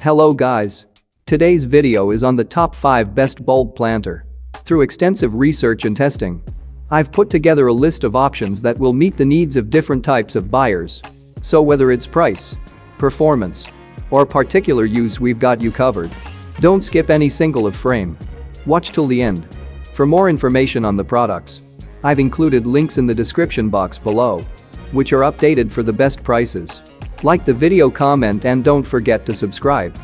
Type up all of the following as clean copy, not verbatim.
Hello guys. Today's video is on the top 5 best bulb planter. Through extensive research and testing, I've put together a list of options that will meet the needs of different types of buyers. So whether it's price, performance, or particular use, we've got you covered. Don't skip any single of frame. Watch till the end. For more information on the products, I've included links in the description box below, which are updated for the best prices. Like the video, comment, and don't forget to subscribe.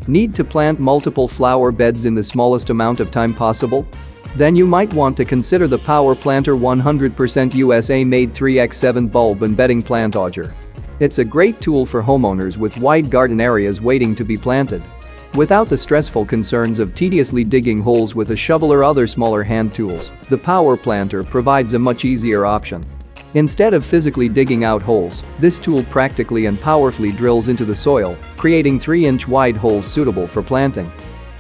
Need to plant multiple flower beds in the smallest amount of time possible? Then you might want to consider the Power Planter 100% USA made 3x7 bulb and bedding plant auger. It's a great tool for homeowners with wide garden areas waiting to be planted. Without the stressful concerns of tediously digging holes with a shovel or other smaller hand tools, the Power Planter provides a much easier option. Instead of physically digging out holes, this tool practically and powerfully drills into the soil, creating 3-inch wide holes suitable for planting.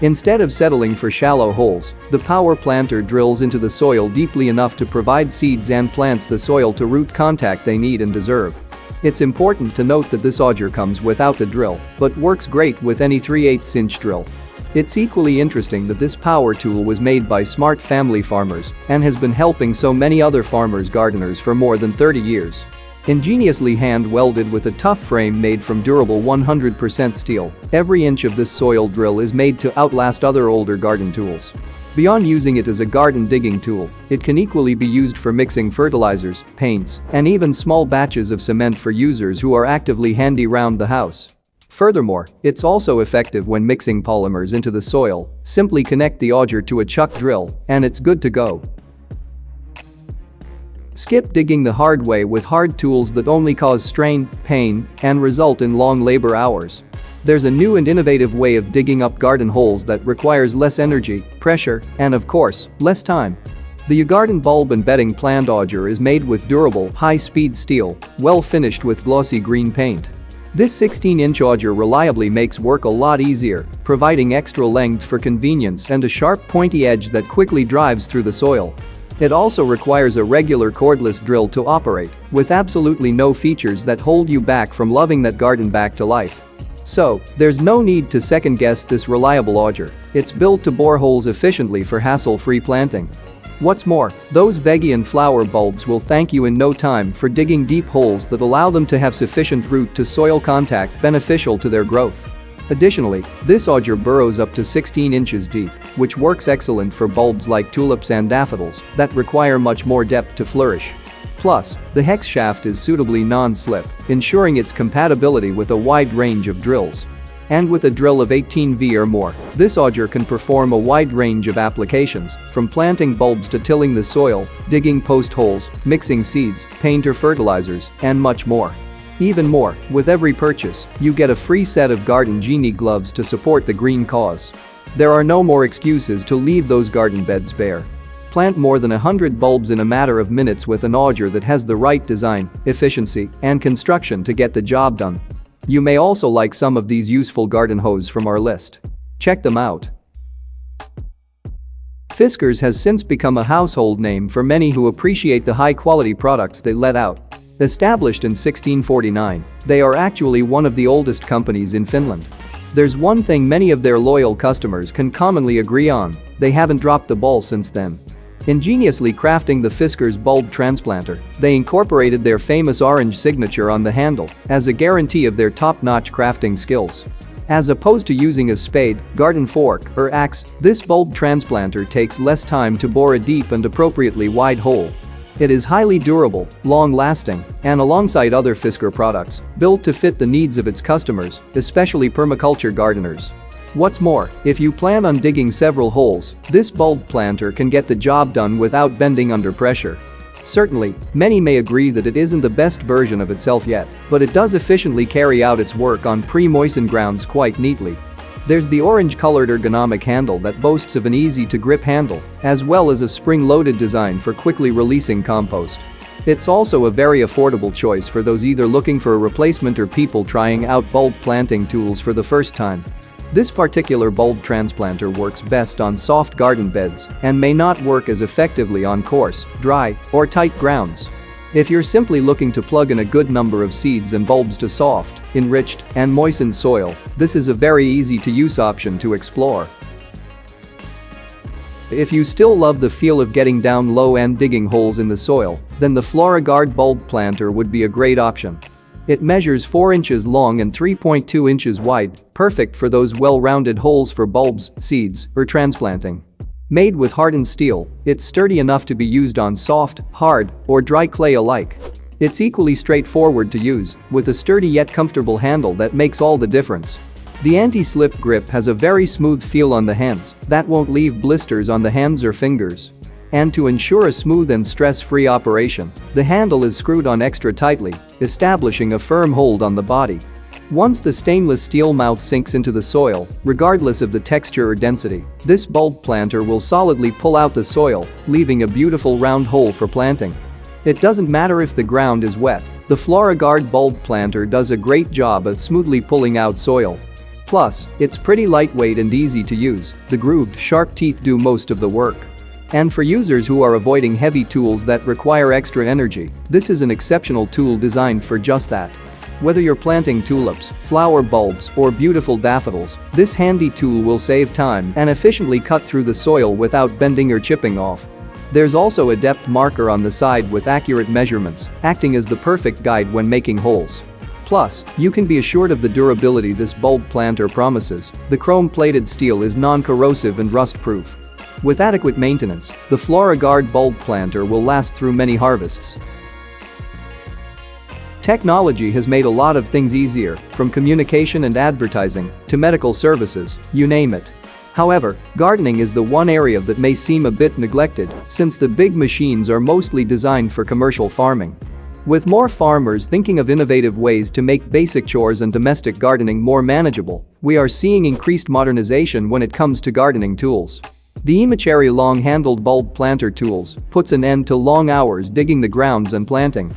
Instead of settling for shallow holes, the Power Planter drills into the soil deeply enough to provide seeds and plants the soil to root contact they need and deserve. It's important to note that this auger comes without a drill, but works great with any 3/8-inch drill. It's equally interesting that this power tool was made by smart family farmers and has been helping so many other farmers' gardeners for more than 30 years. Ingeniously hand-welded with a tough frame made from durable 100% steel, every inch of this soil drill is made to outlast other older garden tools. Beyond using it as a garden digging tool, it can equally be used for mixing fertilizers, paints, and even small batches of cement for users who are actively handy round the house. Furthermore, it's also effective when mixing polymers into the soil. Simply connect the auger to a chuck drill, and it's good to go. Skip digging the hard way with hard tools that only cause strain, pain, and result in long labor hours. There's a new and innovative way of digging up garden holes that requires less energy, pressure, and of course, less time. The Garden Bulb and Bedding Plant Auger is made with durable, high-speed steel, well finished with glossy green paint. This 16-inch auger reliably makes work a lot easier, providing extra length for convenience and a sharp, pointy edge that quickly drives through the soil. It also requires a regular cordless drill to operate, with absolutely no features that hold you back from loving that garden back to life. So, there's no need to second-guess this reliable auger. It's built to bore holes efficiently for hassle-free planting. What's more, those veggie and flower bulbs will thank you in no time for digging deep holes that allow them to have sufficient root-to-soil contact beneficial to their growth. Additionally, this auger burrows up to 16 inches deep, which works excellent for bulbs like tulips and daffodils that require much more depth to flourish. Plus, the hex shaft is suitably non-slip, ensuring its compatibility with a wide range of drills. And with a drill of 18V or more, this auger can perform a wide range of applications, from planting bulbs to tilling the soil, digging post holes, mixing seeds, paint or fertilizers, and much more. Even more, with every purchase, you get a free set of Garden Genie gloves to support the green cause. There are no more excuses to leave those garden beds bare. Plant more than 100 bulbs in a matter of minutes with an auger that has the right design, efficiency, and construction to get the job done. You may also like some of these useful garden hose from our list. Check them out. Fiskars has since become a household name for many who appreciate the high-quality products they let out. Established in 1649, they are actually one of the oldest companies in Finland. There's one thing many of their loyal customers can commonly agree on: they haven't dropped the ball since then. Ingeniously crafting the Fiskars bulb transplanter, they incorporated their famous orange signature on the handle as a guarantee of their top-notch crafting skills. As opposed to using a spade, garden fork, or axe, this bulb transplanter takes less time to bore a deep and appropriately wide hole. It is highly durable, long-lasting, and alongside other Fiskars products, built to fit the needs of its customers, especially permaculture gardeners. What's more, if you plan on digging several holes, this bulb planter can get the job done without bending under pressure. Certainly, many may agree that it isn't the best version of itself yet, but it does efficiently carry out its work on pre-moistened grounds quite neatly. There's the orange-colored ergonomic handle that boasts of an easy-to-grip handle, as well as a spring-loaded design for quickly releasing compost. It's also a very affordable choice for those either looking for a replacement or people trying out bulb planting tools for the first time. This particular bulb transplanter works best on soft garden beds and may not work as effectively on coarse, dry, or tight grounds. If you're simply looking to plug in a good number of seeds and bulbs to soft, enriched, and moistened soil, this is a very easy-to-use option to explore. If you still love the feel of getting down low and digging holes in the soil, then the FloraGuard bulb planter would be a great option. It measures 4 inches long and 3.2 inches wide, perfect for those well-rounded holes for bulbs, seeds, or transplanting. Made with hardened steel, it's sturdy enough to be used on soft, hard, or dry clay alike. It's equally straightforward to use, with a sturdy yet comfortable handle that makes all the difference. The anti-slip grip has a very smooth feel on the hands that won't leave blisters on the hands or fingers. And to ensure a smooth and stress-free operation, the handle is screwed on extra tightly, establishing a firm hold on the body. Once the stainless steel mouth sinks into the soil, regardless of the texture or density, this bulb planter will solidly pull out the soil, leaving a beautiful round hole for planting. It doesn't matter if the ground is wet, the FloraGuard bulb planter does a great job at smoothly pulling out soil. Plus, it's pretty lightweight and easy to use, the grooved, sharp teeth do most of the work. And for users who are avoiding heavy tools that require extra energy, this is an exceptional tool designed for just that. Whether you're planting tulips, flower bulbs, or beautiful daffodils, this handy tool will save time and efficiently cut through the soil without bending or chipping off. There's also a depth marker on the side with accurate measurements, acting as the perfect guide when making holes. Plus, you can be assured of the durability this bulb planter promises. The chrome-plated steel is non-corrosive and rust-proof. With adequate maintenance, the FloraGuard bulb planter will last through many harvests. Technology has made a lot of things easier, from communication and advertising to medical services, you name it. However, gardening is the one area that may seem a bit neglected, since the big machines are mostly designed for commercial farming. With more farmers thinking of innovative ways to make basic chores and domestic gardening more manageable, we are seeing increased modernization when it comes to gardening tools. The Emacherry long-handled bulb planter tools puts an end to long hours digging the grounds and planting.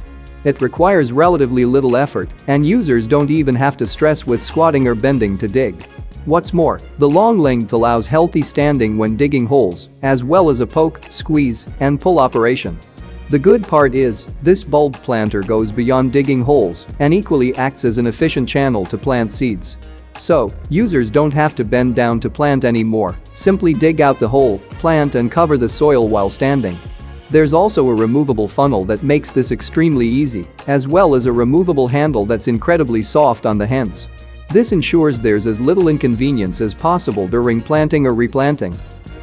It requires relatively little effort, and users don't even have to stress with squatting or bending to dig. What's more, the long length allows healthy standing when digging holes, as well as a poke, squeeze, and pull operation. The good part is, this bulb planter goes beyond digging holes and equally acts as an efficient channel to plant seeds. So, users don't have to bend down to plant anymore, simply dig out the hole, plant and cover the soil while standing. There's also a removable funnel that makes this extremely easy, as well as a removable handle that's incredibly soft on the hands. This ensures there's as little inconvenience as possible during planting or replanting.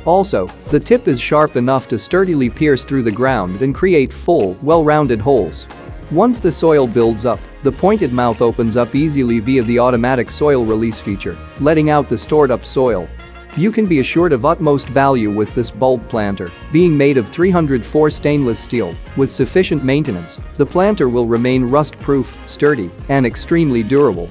Also, the tip is sharp enough to sturdily pierce through the ground and create full, well-rounded holes. Once the soil builds up, the pointed mouth opens up easily via the automatic soil release feature, letting out the stored-up soil. You can be assured of utmost value with this bulb planter. Being made of 304 stainless steel, with sufficient maintenance, the planter will remain rust-proof, sturdy, and extremely durable.